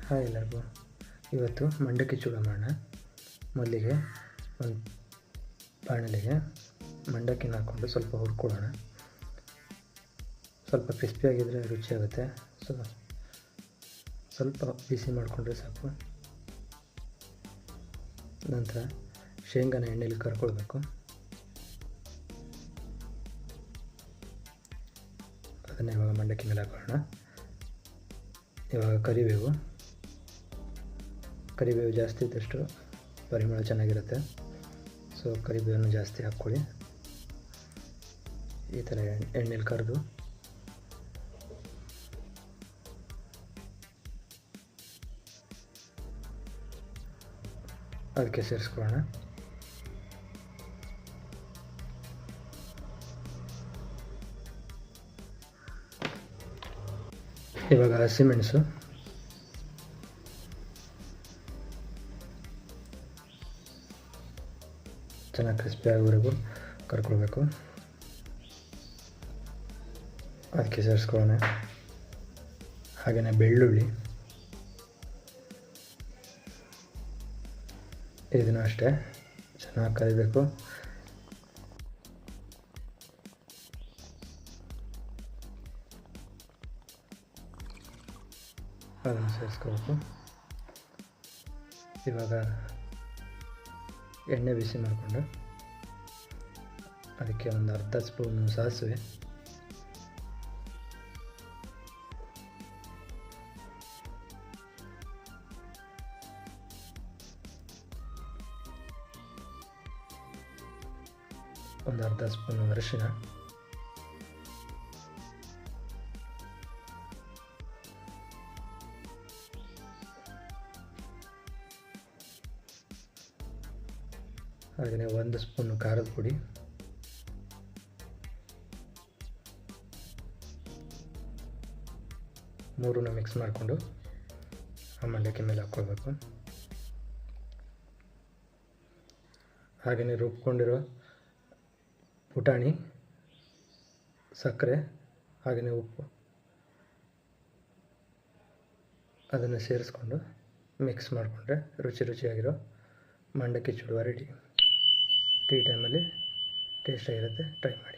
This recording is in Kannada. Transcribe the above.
ಹಾಯ್ ಎಲ್ಲರಿಗೂ. ಇವತ್ತು ಮಂಡಕ್ಕಿ ಚೂಡ ಮಾಡೋಣ. ಮೊದಲಿಗೆ ಒಂದು ಬಾಣಲೆಗೆ ಮಂಡಕ್ಕಿನ ಹಾಕ್ಕೊಂಡು ಸ್ವಲ್ಪ ಹುರ್ಕೊಳ್ಳೋಣ. ಸ್ವಲ್ಪ ಕ್ರಿಸ್ಪಿಯಾಗಿದ್ದರೆ ರುಚಿಯಾಗುತ್ತೆ. ಸ್ವಲ್ಪ ಬಿಸಿ ಮಾಡಿಕೊಂಡ್ರೆ ಸಾಕು. ನಂತರ ಶೇಂಗಾನ ಎಣ್ಣೆಯಲ್ಲಿ ಕರ್ಕೊಳ್ಬೇಕು. ಅದನ್ನು ಇವಾಗ ಮಂಡಕ್ಕಿ ಮೇಲೆ ಹಾಕೋಣ. ಇವಾಗ ಕರಿಬೇವು ಜಾಸ್ತಿ ಇದ್ದಷ್ಟು ಪರಿಮಳ ಚೆನ್ನಾಗಿರುತ್ತೆ. ಸೊ ಕರಿಬೇವನ್ನು ಜಾಸ್ತಿ ಹಾಕ್ಕೊಳ್ಳಿ. ಈ ಥರ ಎಣ್ಣೆಲಿ ಕರೆದು ಅದಕ್ಕೆ ಸೇರಿಸ್ಕೊಳ್ಳೋಣ. ಇವಾಗ ಹಸಿಮೆಣಸು, ಚೆನ್ನಾಗಿ ಕ್ರಿಸ್ಪಿ ಆಗೋವರೆಗೂ ಕರ್ಕೊಳ್ಬೇಕು. ಅದಕ್ಕೆ ಸೇರಿಸ್ಕೊಳ್ಳೋಣ. ಹಾಗೆಯೇ ಬೆಳ್ಳುಳ್ಳಿ, ಇದನ್ನು ಅಷ್ಟೇ ಚೆನ್ನಾಗಿ ಕರಿಬೇಕು. ಅದನ್ನು ಸೇರಿಸ್ಕೋಬೇಕು. ಇವಾಗ ಎಣ್ಣೆ ಬಿಸಿ ಮಾಡಿಕೊಂಡು ಅದಕ್ಕೆ ಒಂದು ಅರ್ಧ ಸ್ಪೂನು ಸಾಸಿವೆ, ಒಂದು ಅರ್ಧ ಸ್ಪೂನು ಅರಿಶಿನ, ಹಾಗೆಯೇ 1 ಸ್ಪೂನು ಖಾರದ ಪುಡಿ, ಮೂರನ್ನು ಮಿಕ್ಸ್ ಮಾಡಿಕೊಂಡು ಆ ಮಂಡಕ್ಕಿ ಮೇಲೆ ಹಾಕ್ಕೊಳ್ಬೇಕು. ಹಾಗೆಯೇ ರುಬ್ಕೊಂಡಿರೋ ಪುಟಾಣಿ, ಸಕ್ಕರೆ, ಹಾಗೆಯೇ ಉಪ್ಪು ಅದನ್ನು ಸೇರಿಸ್ಕೊಂಡು ಮಿಕ್ಸ್ ಮಾಡಿಕೊಂಡ್ರೆ ರುಚಿಯಾಗಿರೋ ಮಂಡಕ್ಕಿ ಚೂಡುವ ರೆಡಿ. ಟೀ ಟೈಮಲ್ಲಿ ಟೇಸ್ಟಾಗಿರುತ್ತೆ. ಟ್ರೈ ಮಾಡಿ.